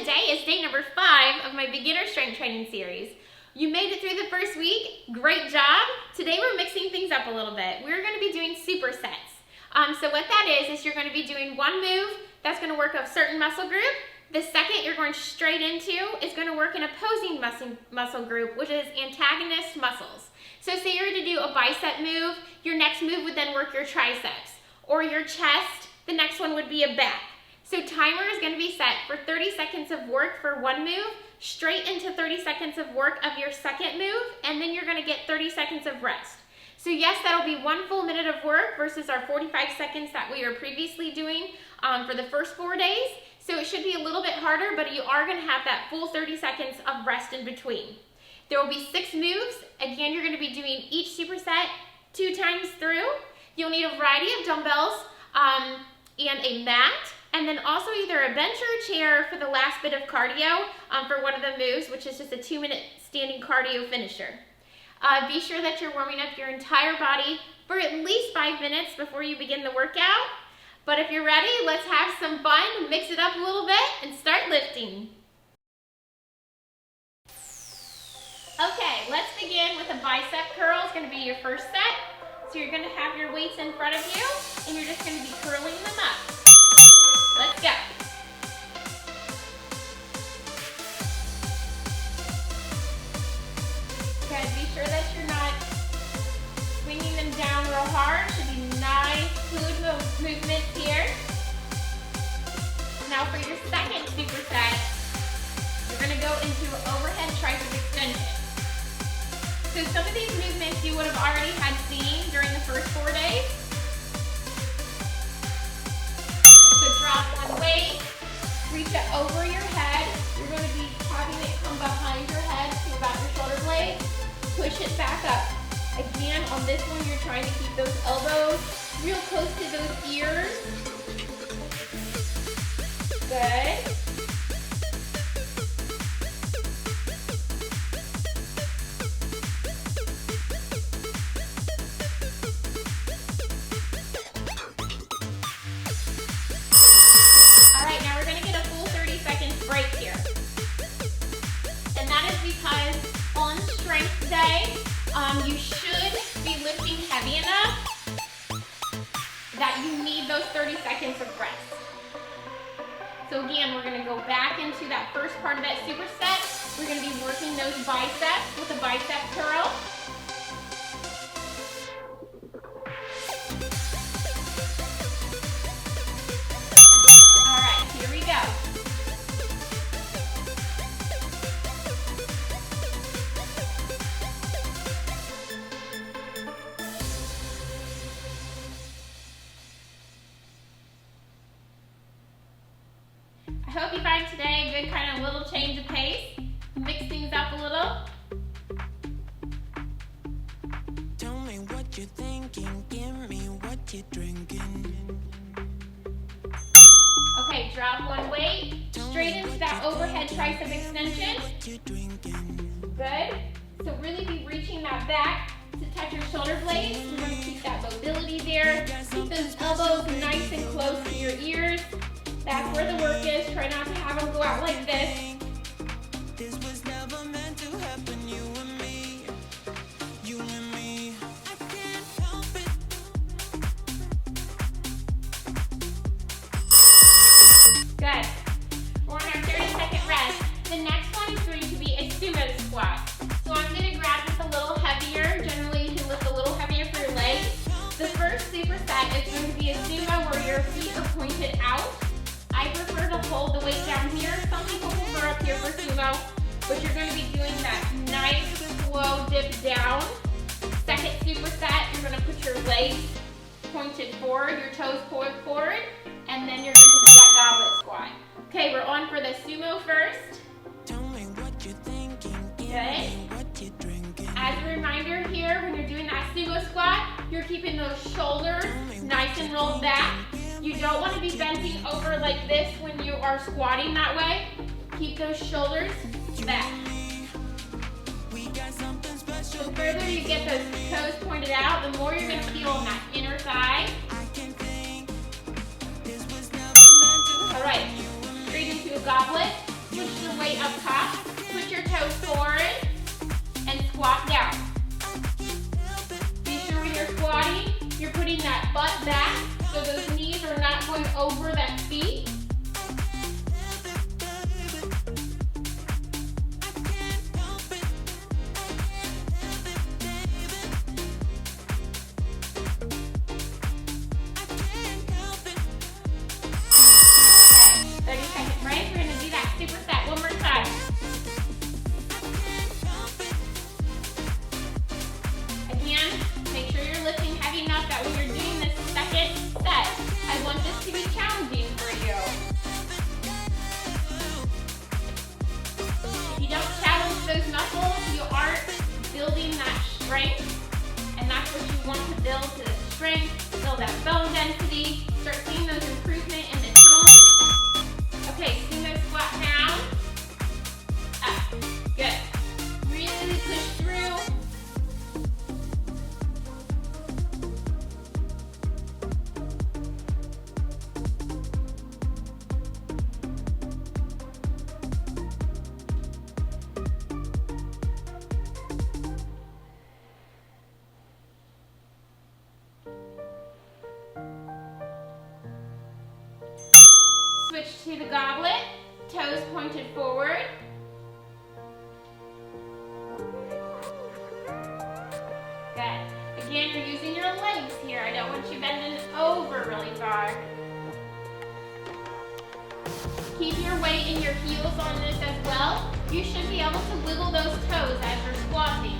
today is day number 5 of my beginner strength training series. You made it through the first week, great job. Today we're mixing things up a little bit. We're going to be doing supersets. So what that is you're going to be doing one move that's going to work a certain muscle group. The second you're going straight into is going to work an opposing muscle group, which is antagonist muscles. So say you're to do a bicep move, your next move would then work your triceps. Or your chest, the next one would be a back. So timer is going to be set for 30 seconds of work for one move, straight into 30 seconds of work of your second move, and then you're going to get 30 seconds of rest. So yes, that'll be 1 full minute of work versus our 45 seconds that we were previously doing for the first 4 days. So it should be a little bit harder, but you are going to have that full 30 seconds of rest in between. There will be 6 moves. Again, you're going to be doing each superset 2 times through. You'll need a variety of dumbbells and a mat, and then also either a bench or a chair for the last bit of cardio for one of the moves, which is just a 2-minute standing cardio finisher. Be sure that you're warming up your entire body for at least 5 minutes before you begin the workout. But if you're ready, let's have some fun, mix it up a little bit, and start lifting. Okay, let's begin with a bicep curl. It's going to be your first set. So you're going to have your weights in front of you, and you're just going to be curling them up. Let's go. Okay, be sure that you're not swinging them down real hard. Should be nice, fluid movements here. Now for your second superset, you're going to go into overhead tricep extension. So some of these movements you would have already had seen during the first 4 days. So drop one weight, reach it over your head. You're going to be having it come behind your head to about your shoulder blades. Push it back up. Again, on this one, you're trying to keep those elbows real close to those ears. Good. Break here. And that is because on strength day, you should be lifting heavy enough that you need those 30 seconds of rest. So again, we're going to go back into that first part of that superset. We're going to be working those biceps with a bicep curl. All right, here we go. I hope you find today a good kind of little change of pace. Mix things up a little. Tell me what you're thinking, give me what you're drinking. Okay, drop one weight, straight into that overhead tricep extension. Good. So really be reaching that back to touch your shoulder blades. We're going to keep that mobility there. Keep those elbows nice and close to your ears. That's where the work is. Try not to have them go out like this. This was never meant to happen, you and me. You and me. I can't help it. Good. We're on our 30-second rest. The next one is going to be a sumo squat. So I'm going to grab just a little heavier. Generally, you can lift a little heavier for your legs. The first superset is going to be a sumo where your feet are pointed out. I prefer to hold the weight down here. Some people prefer up here for sumo, but you're going to be doing that nice, slow dip down. Second superset, you're going to put your legs pointed forward, your toes point forward, and then you're going to do that goblet squat. Okay, we're on for the sumo first. Tell me what you're thinking, give Good. me what you're drinking. As a reminder here, when you're doing that sumo squat, you're keeping those shoulders nice and rolled back. You don't want to be bending over like this when you are squatting that way. Keep those shoulders back. So the further you get those toes pointed out, the more you're going to feel on that inner thigh. All right, straight into a goblet. You're squat down. Be sure when you're squatting, you're putting that butt back so those knees are not going over that feet. Build to the strength, build that bone density, start seeing those improvement in the tone. Okay, sumo squat down, up, good. Really push through. Switch to the goblet, toes pointed forward. Good. Again, you're using your legs here. I don't want you bending over really far. Keep your weight in your heels on this as well. You should be able to wiggle those toes as you're squatting.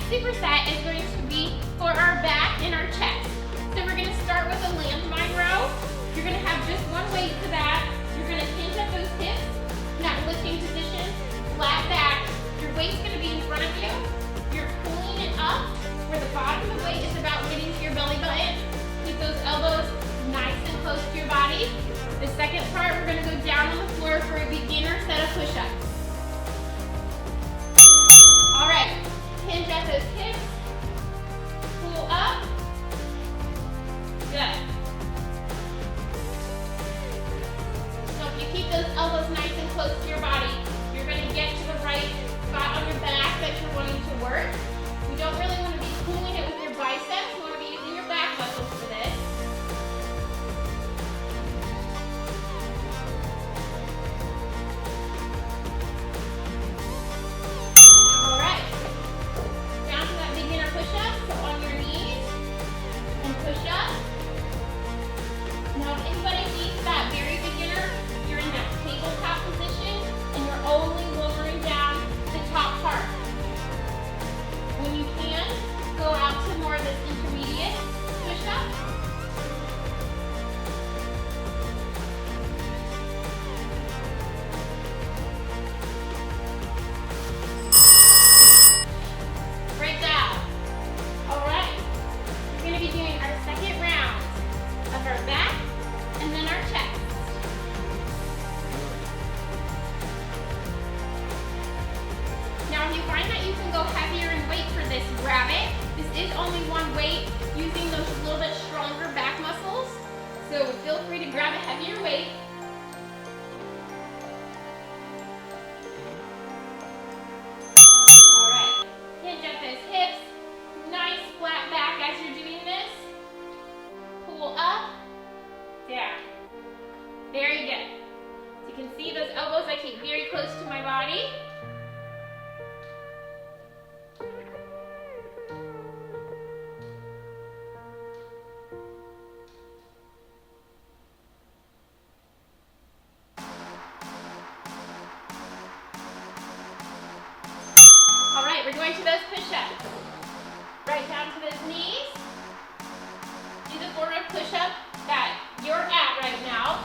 Superset is going to be for our back and our chest. So we're going to start with a landmine row. You're going to have just one weight for that. You're going to hinge at those hips, not lifting position, flat back. Your weight's going to be in front of you. You're pulling it up where the bottom of the weight is about getting to your belly button. Keep those elbows nice and close to your body. The second part, we're going to go down on the floor for a beginner set of push-ups. All right. Hinge at those hips, pull up, good. So if you keep those elbows nice and close to your body, you're going to get to the right spot on your back that you're wanting to work. You don't really want to be pulling it with your biceps, you want to be using your back muscles for this. Grab it. This is only one weight, using those a little bit stronger back muscles. So feel free to grab a heavier weight. All right, hinge at those hips. Nice flat back as you're doing this. Pull up, down. Very good. So you can see those elbows I keep very close to my body. We're going to those push-ups. Right down to those knees. Do the form of push-up that you're at right now.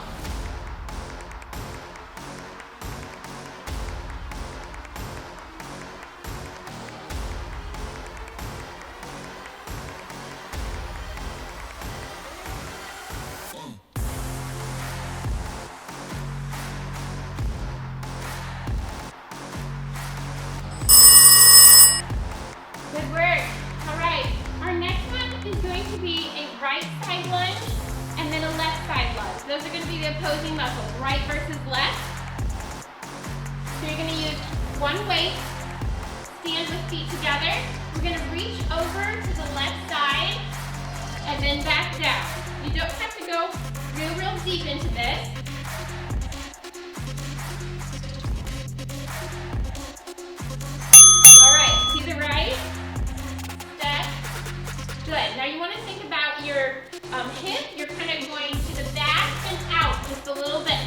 Good work. All right, our next one is going to be a right side lunge opposing muscles, right versus left. So you're gonna use one weight, stand with feet together. We're gonna reach over to the left side and then back down. You don't have to go real deep into this. All right, to the right, step. Good, now you wanna think about your hip. You're kind of going to the back and out just a little bit.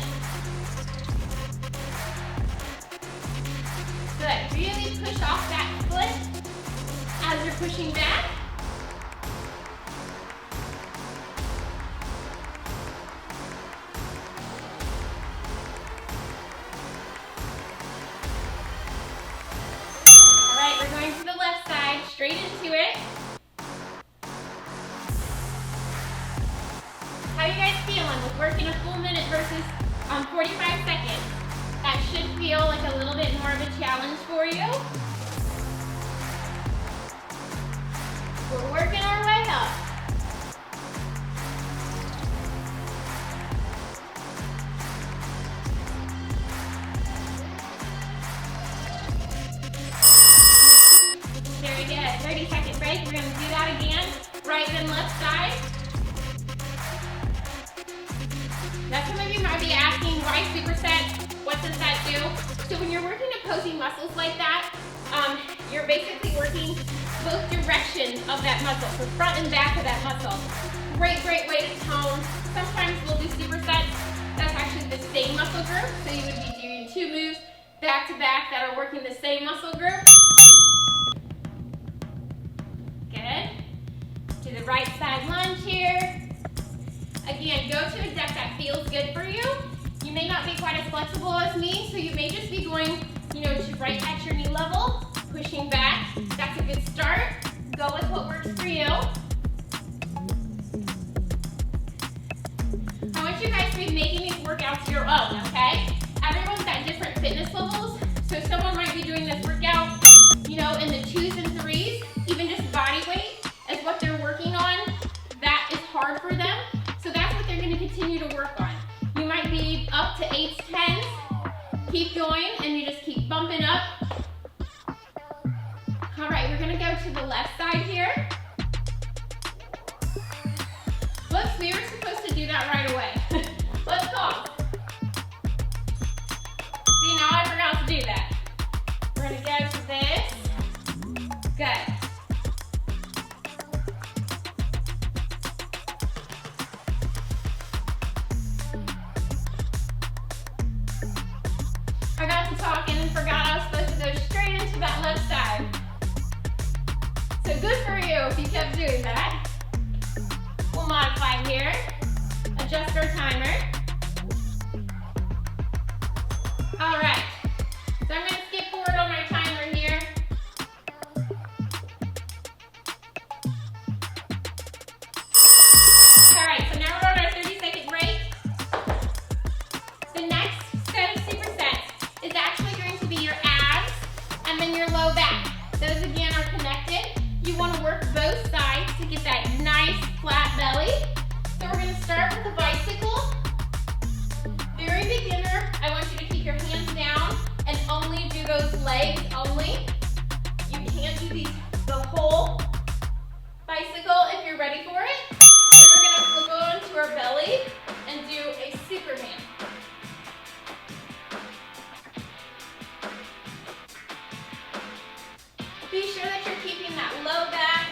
Good, really push off that foot as you're pushing back. All right, we're going to the left side, straight into it. How are you guys feeling with working a full minute versus 45 seconds? That should feel like a little bit more of a challenge for you. We're working our way up. Very good. 30-second break. We're going to do that again. Right then left side. Now some of you might be asking, why superset? What does that do? So when you're working opposing muscles like that, you're basically working both directions of that muscle, so front and back of that muscle. Great way to tone. Sometimes we'll do supersets. That's actually the same muscle group, so you would be doing 2 moves back to back that are working the same muscle group. Good. To the right side lunge here. Again, go to a depth that feels good for you. You may not be quite as flexible as me, so you may just be going, to right at your knee level, pushing back. That's a good start. Go with what works for you. I want you guys to be making these workouts your own, okay? Everyone's at different fitness levels, so someone might be doing this workout, in the 2s and 3s, even just body weight is what they're working on. That is hard for them. So that's what they're going to continue to work on. You might be up to 8s, 10s. Keep going, and you just keep bumping up. All right, we're going to go to the left side here. Whoops, we were supposed to do that right away. Let's go. See, now I forgot to do that. We're going to go to this. Good. I got to talking and forgot I was supposed to go straight into that left side. So good for you if you kept doing that. We'll modify here. Adjust our timer. All right. So I'm going to skip forward on my timer here. All right, so now we're on our 30-second break. The next set of supersets is actually going to be your abs and then your low back. Those again are connected. You want to work both sides to get that nice flat belly. So we're going to start with the bicycle. Very beginner, I want you to keep your hands down and only do those legs only. You can't do the whole bicycle if you're ready for it. Then we're going to flip on to our belly and do a Superman. Be sure that you're keeping that low back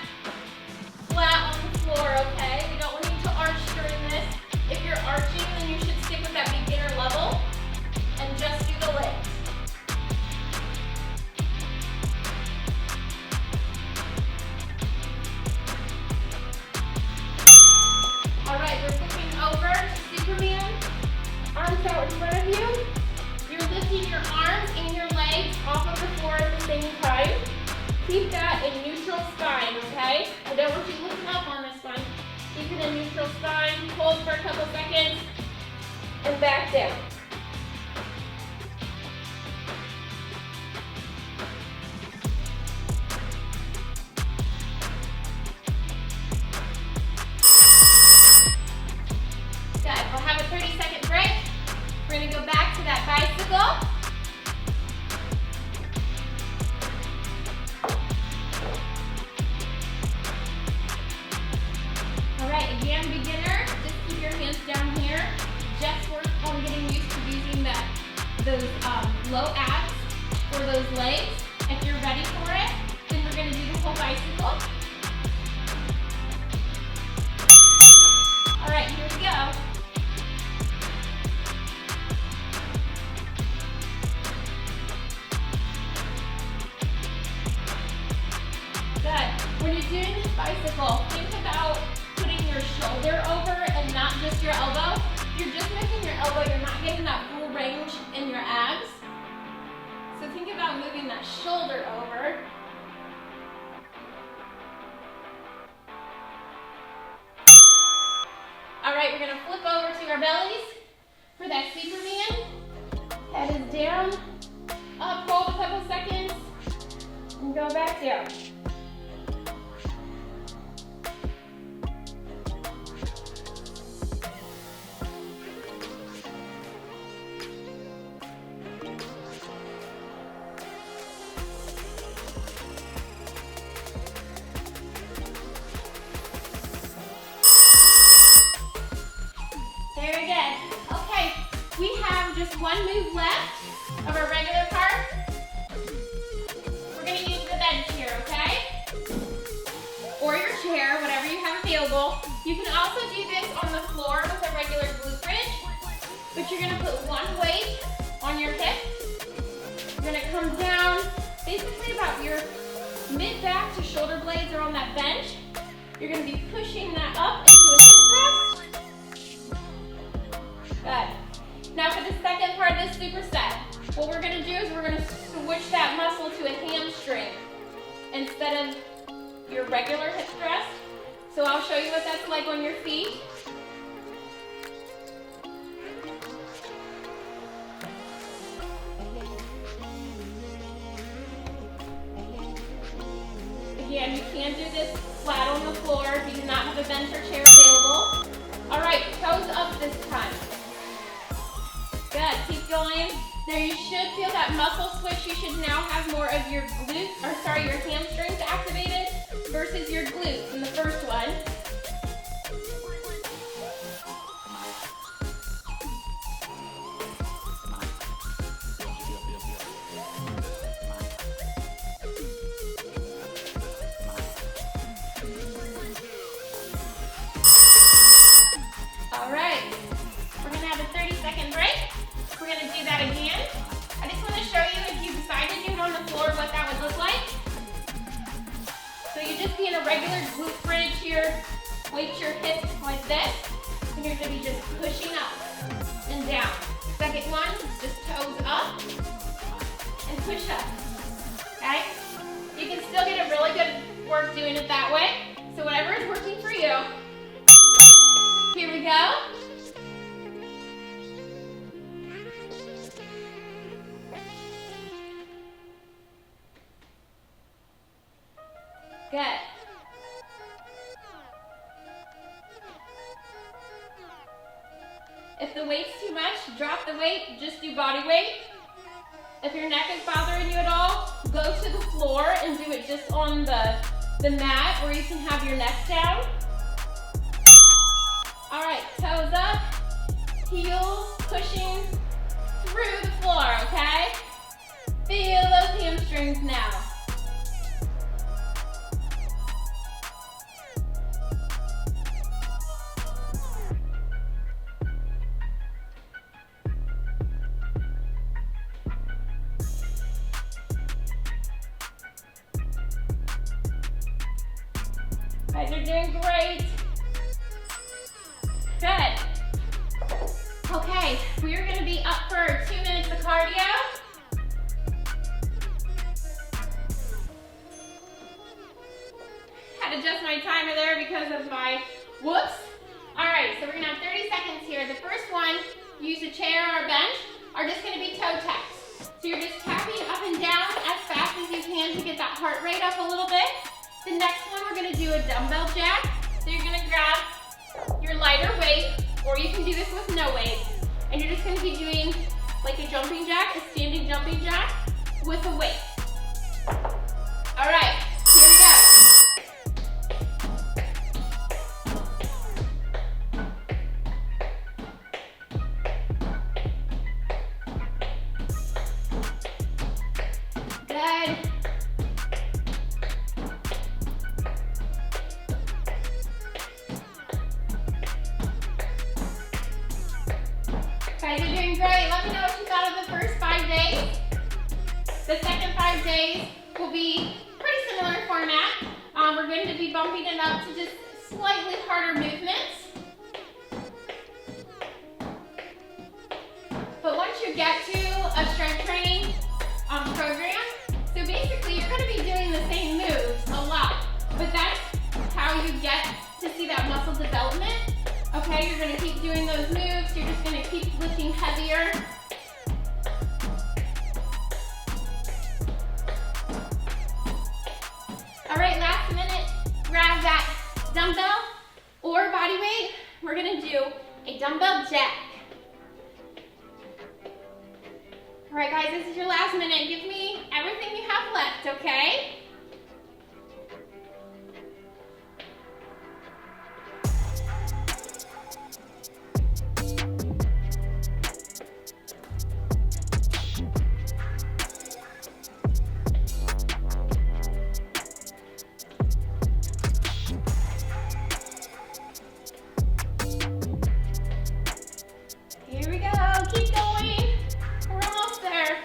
flat on the floor, okay? We don't want you to arch during this. If you're arching, then you should stick with that beginner level and just do the legs. All right, we're flipping over to Superman. Arms out in front of you. You're lifting your arms and your legs off of the floor at the same time. Keep that in neutral spine, okay? I don't want you looking up on this one. Keep it in neutral spine. Hold for a couple seconds and back down. Good. We'll have a 30-second break. those low abs or those legs. If you're ready for it, then we're gonna do the whole bicycle. All right, here we go. Good. When you're doing this bicycle, think about putting your shoulder over and not just your elbow. You're just making your elbow, you're not getting that full range in your abs. So think about moving that shoulder over. All right, we're gonna flip over to our bellies for that Superman. Head is down, up, hold a couple seconds, and go back down. Very good. Okay, we have just one move left of our regular part. We're going to use the bench here, okay? Or your chair, whatever you have available. You can also do this on the floor with a regular glute bridge, but you're going to put one weight on your hip. You're going to come down basically about your mid-back to shoulder blades are on that bench. You're going to be pushing that up into a hip thrust. Good. Now for the second part of this superset, what we're going to do is we're going to switch that muscle to a hamstring instead of your regular hip thrust. So I'll show you what that's like on your feet. Again, you can do this flat on the floor if you do not have a bench or chair available. All right, toes up this time. Good, keep going. Now you should feel that muscle switch. You should now have more of your your hamstrings activated versus your glutes in the first one. All right, we're gonna have a 30-second break. We're gonna do that again. I just wanna show you if you decide to do it on the floor, what that would look like. So you just be in a regular glute bridge here, weight your hips like this, and you're gonna be just pushing up and down. Second one, just toes up and push up, okay? You can still get a really good work doing it that way. So whatever is working for you. Here we go. Good. If the weight's too much, drop the weight, just do body weight. If your neck is bothering you at all, go to the floor and do it just on the mat where you can have your neck down. All right, toes up, heels pushing through the floor, okay? Feel those hamstrings now. Guys are doing great. Good. Okay, we are going to be up for 2 minutes of cardio. Had to adjust my timer there because of my whoops. All right, so we're going to have 30 seconds here. The first one, use a chair or a bench, are just going to be toe taps. So you're just tapping up and down as fast as you can to get that heart rate up a little bit. The next one, we're going to do a dumbbell jack. So you're going to grab your lighter weight, or you can do this with no weight. And you're just going to be doing like a jumping jack, a standing jumping jack with a weight. All right, here we go. Doing great. Let me know what you thought of the first 5 days. The second 5 days will be pretty similar format. We're going to be bumping it up to just slightly harder movements. But once you get to a strength training program, so basically you're going to be doing the same moves a lot, but that's how you get to see that muscle development. Okay, you're going to keep doing those moves, you're just going to keep lifting heavier. All right, last minute, grab that dumbbell or body weight. We're going to do a dumbbell jack. All right, guys, this is your last minute. Give me everything you have left, okay? Here we go. Keep going. We're almost there.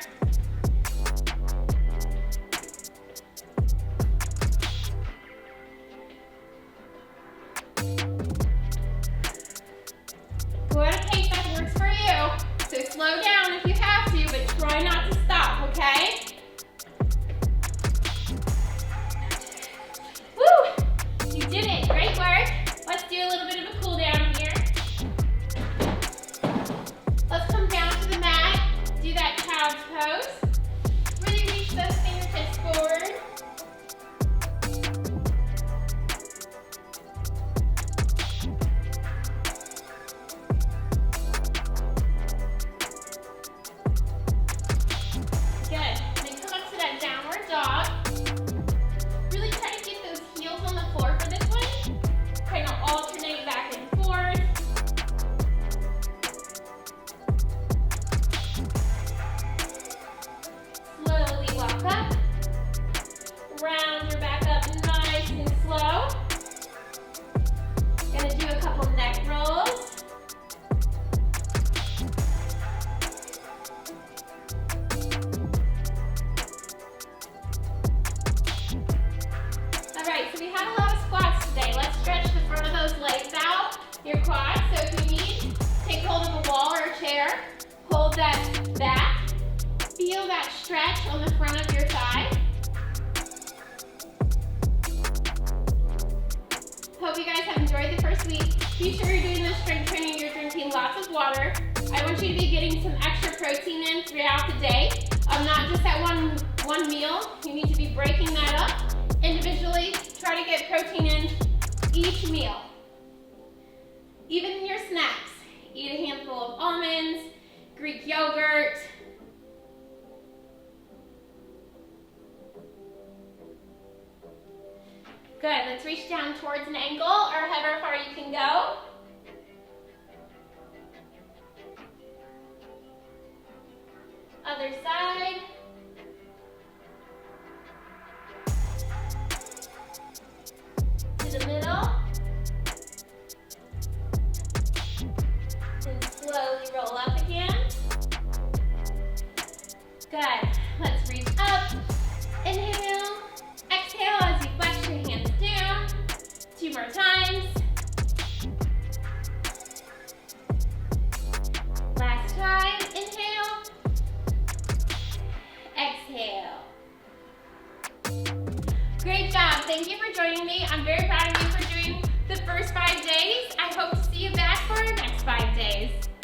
Go at a pace that works for you. So slow down if you have to, but try not to stop, okay? Woo! You did it. Great work. Let's do a little bit of a cool down here. Let's come down to the mat. Do that child's pose. Really reach those fingertips forward. Good. Then come up to that downward dog. Really try to get those heels on the floor for this one. Kind of alternate back and forth. Slowly walk up. Round your back up nice and slow. Gonna do a couple neck rolls. All right, so we had a lot of squats today. Let's stretch the front of those legs out, your quads. So if you need, take hold of a wall or a chair. Hold that back. Feel that stretch on the front of your thigh. Hope you guys have enjoyed the first week. Be sure you're doing this strength training, you're drinking lots of water. I want you to be getting some extra protein in throughout the day. Not just at one meal. You need to be breaking that up individually. Try to get protein in each meal. Even in your snacks. Eat a handful of almonds, Greek yogurt. Good, let's reach down towards an ankle or however far you can go. Other side. To the middle. Then slowly roll up again. Good.